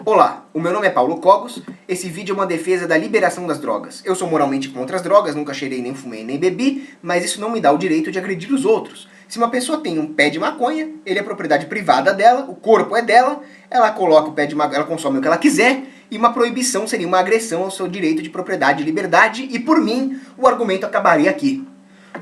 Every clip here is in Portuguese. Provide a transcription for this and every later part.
Olá, o meu nome é Paulo Cogos, esse vídeo é uma defesa da liberação das drogas. Eu sou moralmente contra as drogas, nunca cheirei, nem fumei, nem bebi, mas isso não me dá o direito de agredir os outros. Se uma pessoa tem um pé de maconha, ele é propriedade privada dela, o corpo é dela, ela coloca o pé de maconha, ela consome o que ela quiser, e uma proibição seria uma agressão ao seu direito de propriedade e liberdade, e por mim, o argumento acabaria aqui.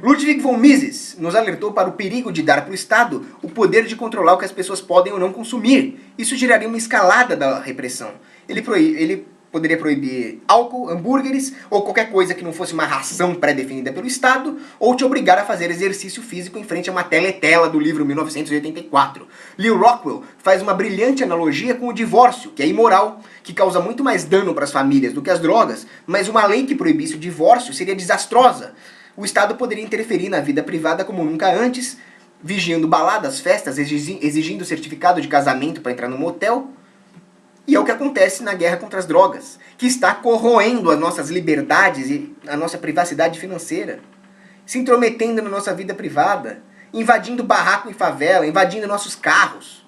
Ludwig von Mises nos alertou para o perigo de dar para o Estado o poder de controlar o que as pessoas podem ou não consumir. Isso geraria uma escalada da repressão. Ele poderia proibir álcool, hambúrgueres ou qualquer coisa que não fosse uma ração pré-definida pelo Estado, ou te obrigar a fazer exercício físico em frente a uma teletela do livro 1984. Lew Rockwell faz uma brilhante analogia com o divórcio, que é imoral, que causa muito mais dano para as famílias do que as drogas, mas uma lei que proibisse o divórcio seria desastrosa. O Estado poderia interferir na vida privada como nunca antes, vigiando baladas, festas, exigindo certificado de casamento para entrar no motel. E é o que acontece na guerra contra as drogas, que está corroendo as nossas liberdades e a nossa privacidade financeira, se intrometendo na nossa vida privada, invadindo barraco e favela, invadindo nossos carros.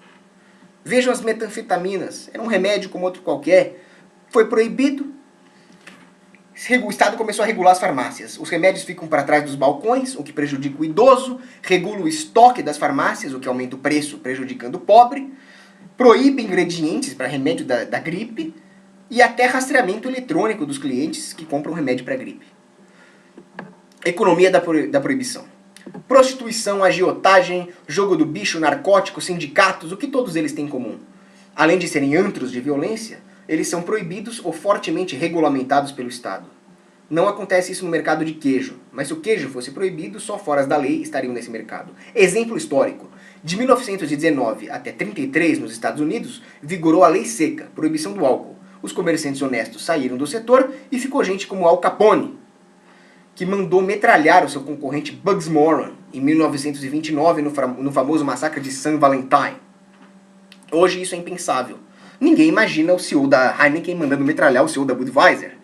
Vejam as metanfetaminas, era um remédio como outro qualquer, foi proibido. O Estado começou a regular as farmácias. Os remédios ficam para trás dos balcões, o que prejudica o idoso, regula o estoque das farmácias, o que aumenta o preço, prejudicando o pobre, proíbe ingredientes para remédio da gripe e até rastreamento eletrônico dos clientes que compram remédio para gripe. Economia da proibição. Prostituição, agiotagem, jogo do bicho, narcóticos, sindicatos, o que todos eles têm em comum? Além de serem antros de violência, eles são proibidos ou fortemente regulamentados pelo Estado. Não acontece isso no mercado de queijo, mas se o queijo fosse proibido, só foras da lei estariam nesse mercado. Exemplo histórico. De 1919 até 1933, nos Estados Unidos, vigorou a lei seca, proibição do álcool. Os comerciantes honestos saíram do setor e ficou gente como Al Capone, que mandou metralhar o seu concorrente Bugs Moran em 1929 no famoso massacre de St. Valentine. Hoje isso é impensável. Ninguém imagina o CEO da Heineken mandando metralhar o CEO da Budweiser.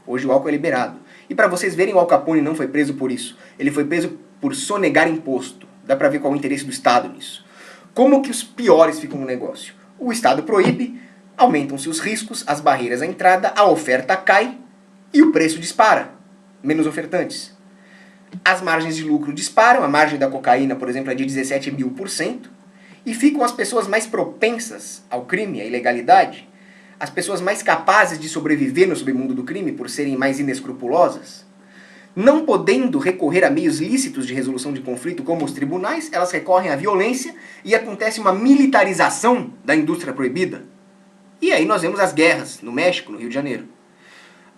Hoje o álcool é liberado. E para vocês verem, o Al Capone não foi preso por isso. Ele foi preso por sonegar imposto. Dá para ver qual é o interesse do Estado nisso. Como que os piores ficam no negócio? O Estado proíbe, aumentam-se os riscos, as barreiras à entrada, a oferta cai e o preço dispara. Menos ofertantes. As margens de lucro disparam, a margem da cocaína, por exemplo, é de 17.000%. E ficam as pessoas mais propensas ao crime, à ilegalidade, as pessoas mais capazes de sobreviver no submundo do crime por serem mais inescrupulosas. Não podendo recorrer a meios lícitos de resolução de conflito como os tribunais, elas recorrem à violência e acontece uma militarização da indústria proibida. E aí nós vemos as guerras no México, no Rio de Janeiro.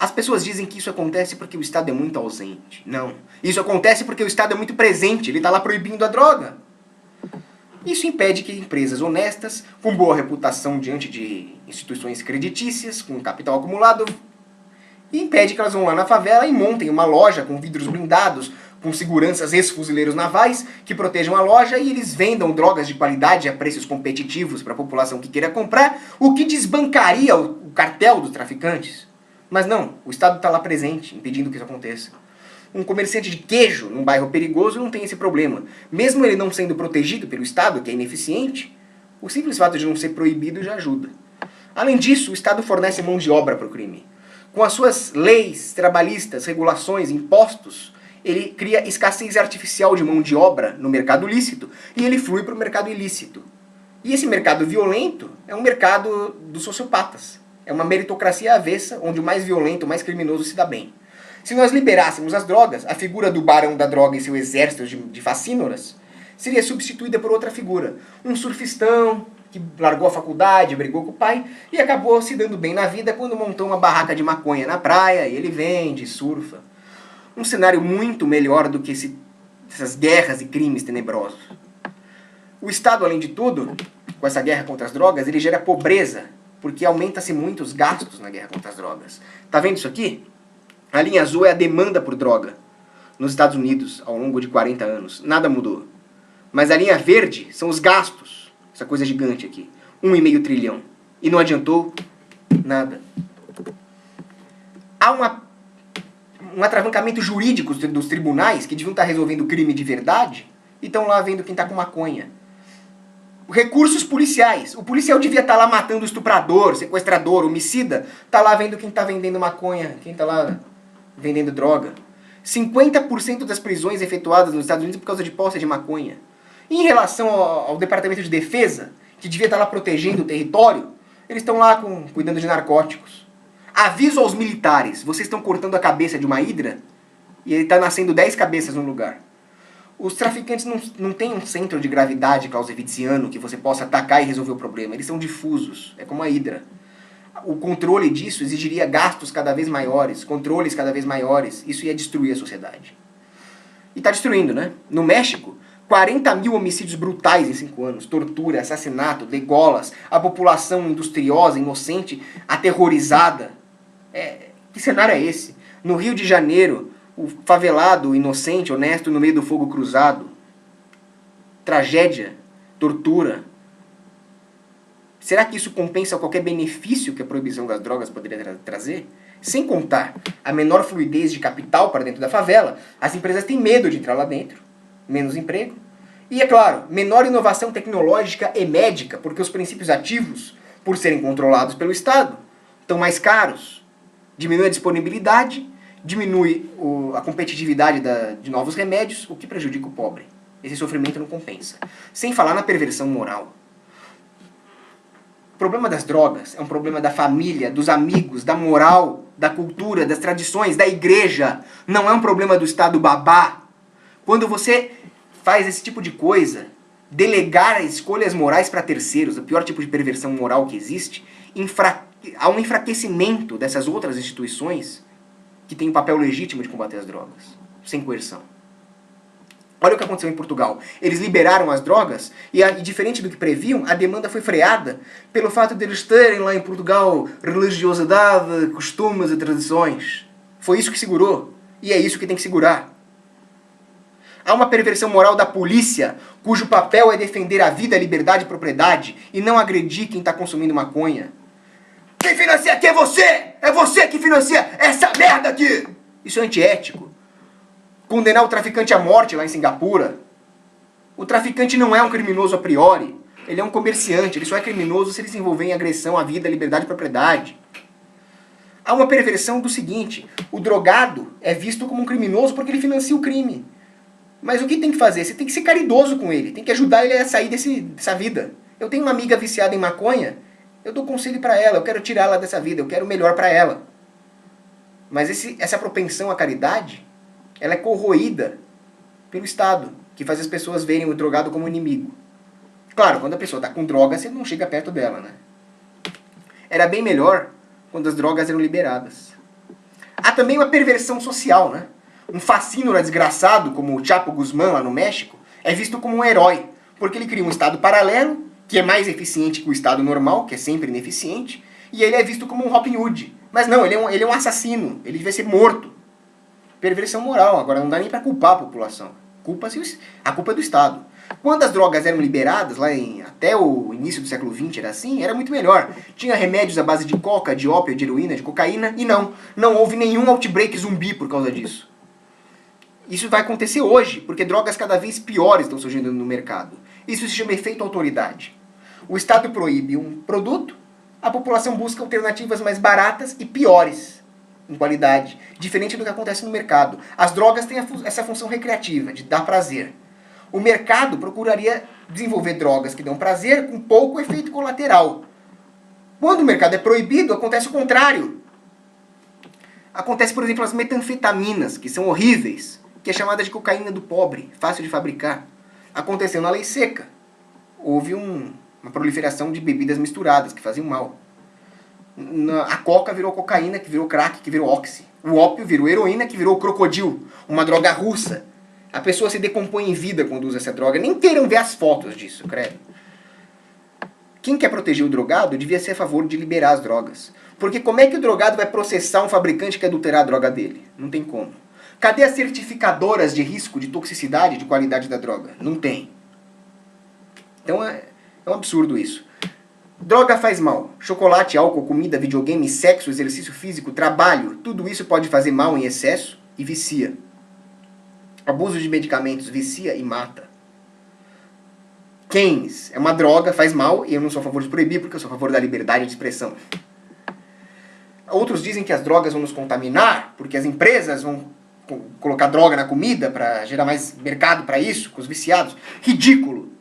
As pessoas dizem que isso acontece porque o Estado é muito ausente. Não. Isso acontece porque o Estado é muito presente, ele está lá proibindo a droga. Isso impede que empresas honestas, com boa reputação diante de instituições creditícias, com capital acumulado, impede que elas vão lá na favela e montem uma loja com vidros blindados, com seguranças ex-fuzileiros navais que protejam a loja e eles vendam drogas de qualidade a preços competitivos para a população que queira comprar, o que desbancaria o cartel dos traficantes. Mas não, o Estado está lá presente, impedindo que isso aconteça. Um comerciante de queijo num bairro perigoso não tem esse problema. Mesmo ele não sendo protegido pelo Estado, que é ineficiente, o simples fato de não ser proibido já ajuda. Além disso, o Estado fornece mão de obra para o crime. Com as suas leis trabalhistas, regulações, impostos, ele cria escassez artificial de mão de obra no mercado lícito e ele flui para o mercado ilícito. E esse mercado violento é um mercado dos sociopatas. É uma meritocracia avessa, onde o mais violento, o mais criminoso se dá bem. Se nós liberássemos as drogas, a figura do barão da droga e seu exército de facínoras seria substituída por outra figura. Um surfistão que largou a faculdade, brigou com o pai e acabou se dando bem na vida quando montou uma barraca de maconha na praia e ele vende, surfa. Um cenário muito melhor do que essas guerras e crimes tenebrosos. O Estado, além de tudo, com essa guerra contra as drogas, ele gera pobreza, porque aumenta-se muito os gastos na guerra contra as drogas. Tá vendo isso aqui? A linha azul é a demanda por droga nos Estados Unidos ao longo de 40 anos. Nada mudou. Mas a linha verde são os gastos. Essa coisa gigante aqui. 1,5 trilhão. E não adiantou nada. Há um atravancamento jurídico dos tribunais que deviam estar resolvendo crime de verdade e estão lá vendo quem está com maconha. Recursos policiais. O policial devia estar lá matando o estuprador, sequestrador, homicida. Tá lá vendo quem tá vendendo maconha, quem tá lá vendendo droga. 50% das prisões efetuadas nos Estados Unidos é por causa de posse de maconha. E em relação ao Departamento de Defesa, que devia estar lá protegendo o território, eles estão lá cuidando de narcóticos. Aviso aos militares, vocês estão cortando a cabeça de uma hidra e ele está nascendo 10 cabeças no lugar. Os traficantes não têm um centro de gravidade clausewitziano que você possa atacar e resolver o problema. Eles são difusos, é como a hidra. O controle disso exigiria gastos cada vez maiores, controles cada vez maiores. Isso ia destruir a sociedade. E está destruindo, né? No México, 40 mil homicídios brutais em 5 anos. Tortura, assassinato, degolas, a população industriosa, inocente, aterrorizada. Que cenário é esse? No Rio de Janeiro, o favelado, inocente, honesto, no meio do fogo cruzado. Tragédia, tortura. Será que isso compensa qualquer benefício que a proibição das drogas poderia trazer? Sem contar a menor fluidez de capital para dentro da favela, as empresas têm medo de entrar lá dentro, menos emprego. E, é claro, menor inovação tecnológica e médica, porque os princípios ativos, por serem controlados pelo Estado, estão mais caros. Diminui a disponibilidade, diminui a competitividade de novos remédios, o que prejudica o pobre. Esse sofrimento não compensa. Sem falar na perversão moral. O problema das drogas é um problema da família, dos amigos, da moral, da cultura, das tradições, da igreja. Não é um problema do Estado babá. Quando você faz esse tipo de coisa, delegar escolhas morais para terceiros, o pior tipo de perversão moral que existe, há um enfraquecimento dessas outras instituições que têm o papel legítimo de combater as drogas, sem coerção. Olha o que aconteceu em Portugal. Eles liberaram as drogas e diferente do que previam, a demanda foi freada pelo fato de eles terem lá em Portugal religiosidade, costumes e tradições. Foi isso que segurou. E é isso que tem que segurar. Há uma perversão moral da polícia, cujo papel é defender a vida, a liberdade e a propriedade e não agredir quem está consumindo maconha. Quem financia aqui é você! É você que financia essa merda aqui! Isso é antiético. Condenar o traficante à morte lá em Singapura. O traficante não é um criminoso a priori. Ele é um comerciante. Ele só é criminoso se ele se envolver em agressão à vida, liberdade e propriedade. Há uma perversão do seguinte. O drogado é visto como um criminoso porque ele financia o crime. Mas o que tem que fazer? Você tem que ser caridoso com ele. Tem que ajudar ele a sair dessa vida. Eu tenho uma amiga viciada em maconha. Eu dou conselho para ela. Eu quero tirá-la dessa vida. Eu quero o melhor para ela. Mas essa propensão à caridade, ela é corroída pelo Estado, que faz as pessoas verem o drogado como inimigo. Claro, quando a pessoa está com droga, você não chega perto dela, né? Era bem melhor quando as drogas eram liberadas. Há também uma perversão social, né? Um fascínora desgraçado, como o Chapo Guzmán lá no México, é visto como um herói, porque ele cria um Estado paralelo, que é mais eficiente que o Estado normal, que é sempre ineficiente, e ele é visto como um Robin Hood. Mas não, ele é um assassino, ele devia ser morto. Perversão moral, agora não dá nem para culpar a população. A culpa é do Estado. Quando as drogas eram liberadas, até o início do século XX era assim, era muito melhor. Tinha remédios à base de coca, de ópio, de heroína, de cocaína, e não houve nenhum outbreak zumbi por causa disso. Isso vai acontecer hoje, porque drogas cada vez piores estão surgindo no mercado. Isso se chama efeito autoridade. O Estado proíbe um produto, a população busca alternativas mais baratas e piores em qualidade, diferente do que acontece no mercado. As drogas têm essa função recreativa, de dar prazer. O mercado procuraria desenvolver drogas que dão prazer com pouco efeito colateral. Quando o mercado é proibido, acontece o contrário. Acontece, por exemplo, as metanfetaminas, que são horríveis, que é chamada de cocaína do pobre, fácil de fabricar. Aconteceu na lei seca. Houve uma proliferação de bebidas misturadas, que faziam mal. A coca virou cocaína, que virou crack, que virou oxi. O ópio virou heroína, que virou crocodilo, uma droga russa. A pessoa se decompõe em vida quando usa essa droga. Nem queiram ver as fotos disso, credo. Quem quer proteger o drogado devia ser a favor de liberar as drogas. Porque como é que o drogado vai processar um fabricante que adulterar a droga dele? Não tem como. Cadê as certificadoras de risco, de toxicidade, de qualidade da droga? Não tem. Então é um absurdo isso. Droga faz mal. Chocolate, álcool, comida, videogame, sexo, exercício físico, trabalho, tudo isso pode fazer mal em excesso e vicia. Abuso de medicamentos vicia e mata. Keynes. É uma droga, faz mal, e eu não sou a favor de proibir, porque eu sou a favor da liberdade de expressão. Outros dizem que as drogas vão nos contaminar, porque as empresas vão colocar droga na comida para gerar mais mercado para isso, com os viciados. Ridículo!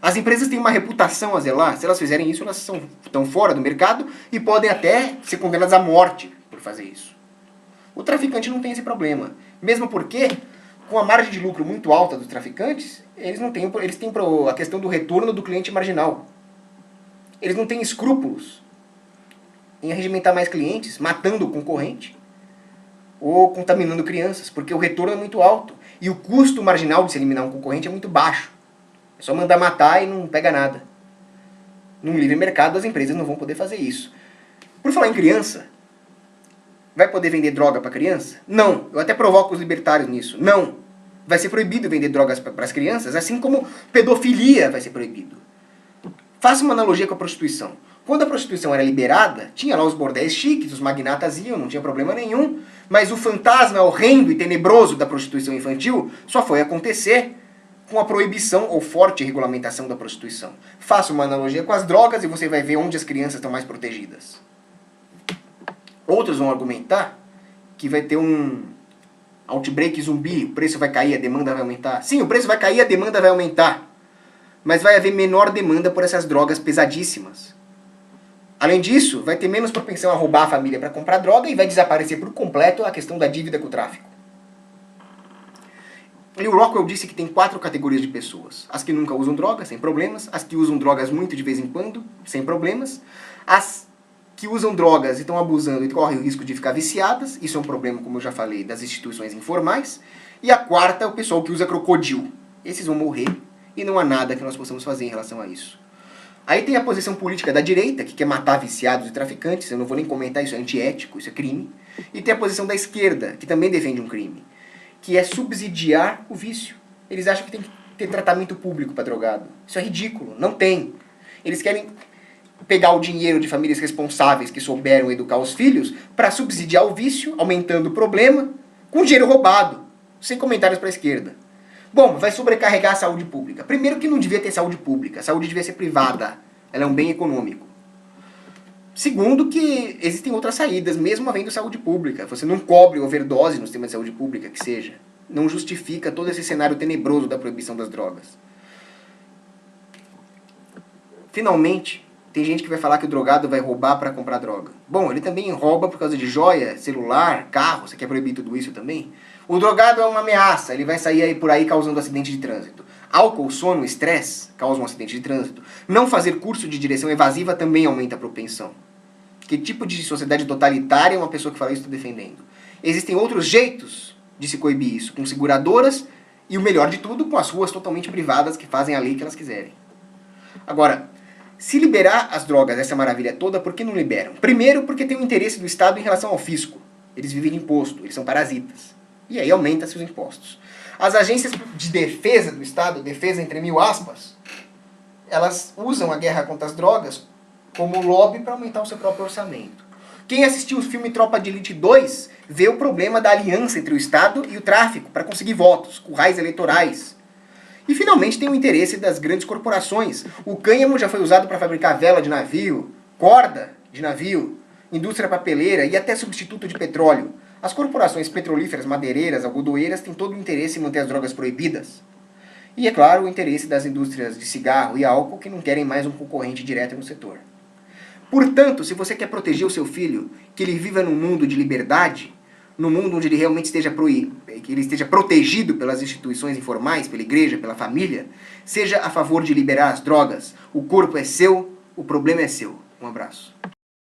As empresas têm uma reputação a zelar. Se elas fizerem isso, elas estão fora do mercado e podem até ser condenadas à morte por fazer isso. O traficante não tem esse problema. Mesmo porque, com a margem de lucro muito alta dos traficantes, eles têm a questão do retorno do cliente marginal. Eles não têm escrúpulos em arregimentar mais clientes, matando o concorrente ou contaminando crianças, porque o retorno é muito alto e o custo marginal de se eliminar um concorrente é muito baixo. É só mandar matar e não pega nada. Num livre mercado as empresas não vão poder fazer isso. Por falar em criança, vai poder vender droga para criança? Não. Eu até provoco os libertários nisso. Não. Vai ser proibido vender drogas para as crianças, assim como pedofilia vai ser proibido. Faça uma analogia com a prostituição. Quando a prostituição era liberada, tinha lá os bordéis chiques, os magnatas iam, não tinha problema nenhum, mas o fantasma horrendo e tenebroso da prostituição infantil só foi acontecer com a proibição ou forte regulamentação da prostituição. Faça uma analogia com as drogas e você vai ver onde as crianças estão mais protegidas. Outros vão argumentar que vai ter um outbreak zumbi, o preço vai cair, a demanda vai aumentar. Sim, o preço vai cair, a demanda vai aumentar. Mas vai haver menor demanda por essas drogas pesadíssimas. Além disso, vai ter menos propensão a roubar a família para comprar droga e vai desaparecer por completo a questão da dívida com o tráfico. E o Rockwell disse que tem 4 categorias de pessoas. As que nunca usam drogas, sem problemas. As que usam drogas muito de vez em quando, sem problemas. As que usam drogas e estão abusando e correm o risco de ficar viciadas. Isso é um problema, como eu já falei, das instituições informais. E a quarta é o pessoal que usa crocodilo. Esses vão morrer e não há nada que nós possamos fazer em relação a isso. Aí tem a posição política da direita, que quer matar viciados e traficantes. Eu não vou nem comentar, isso é antiético, isso é crime. E tem a posição da esquerda, que também defende um crime, que é subsidiar o vício. Eles acham que tem que ter tratamento público para drogado. Isso é ridículo, não tem. Eles querem pegar o dinheiro de famílias responsáveis que souberam educar os filhos para subsidiar o vício, aumentando o problema, com dinheiro roubado. Sem comentários para a esquerda. Bom, vai sobrecarregar a saúde pública. Primeiro que não devia ter saúde pública, a saúde devia ser privada. Ela é um bem econômico. Segundo que existem outras saídas, mesmo havendo saúde pública. Você não cobre overdose no sistema de saúde pública, que seja. Não justifica todo esse cenário tenebroso da proibição das drogas. Finalmente, tem gente que vai falar que o drogado vai roubar para comprar droga. Bom, ele também rouba por causa de joia, celular, carro. Você quer proibir tudo isso também? O drogado é uma ameaça, ele vai sair aí por aí causando acidente de trânsito. Álcool, sono, estresse causam um acidente de trânsito. Não fazer curso de direção evasiva também aumenta a propensão. Que tipo de sociedade totalitária uma pessoa que fala isso está defendendo? Existem outros jeitos de se coibir isso, com seguradoras e, o melhor de tudo, com as ruas totalmente privadas que fazem a lei que elas quiserem. Agora, se liberar as drogas, essa maravilha toda, por que não liberam? Primeiro, porque tem o interesse do Estado em relação ao fisco. Eles vivem de imposto, eles são parasitas. E aí aumenta-se os impostos. As agências de defesa do Estado, defesa entre mil aspas, elas usam a guerra contra as drogas como lobby para aumentar o seu próprio orçamento. Quem assistiu o filme Tropa de Elite 2 vê o problema da aliança entre o Estado e o tráfico para conseguir votos, currais eleitorais. E finalmente tem o interesse das grandes corporações. O cânhamo já foi usado para fabricar vela de navio, corda de navio, indústria papeleira e até substituto de petróleo. As corporações petrolíferas, madeireiras, algodoeiras têm todo o interesse em manter as drogas proibidas. E, é claro, o interesse das indústrias de cigarro e álcool que não querem mais um concorrente direto no setor. Portanto, se você quer proteger o seu filho, que ele viva num mundo de liberdade, num mundo onde ele realmente esteja que ele esteja protegido pelas instituições informais, pela igreja, pela família, seja a favor de liberar as drogas. O corpo é seu, o problema é seu. Um abraço.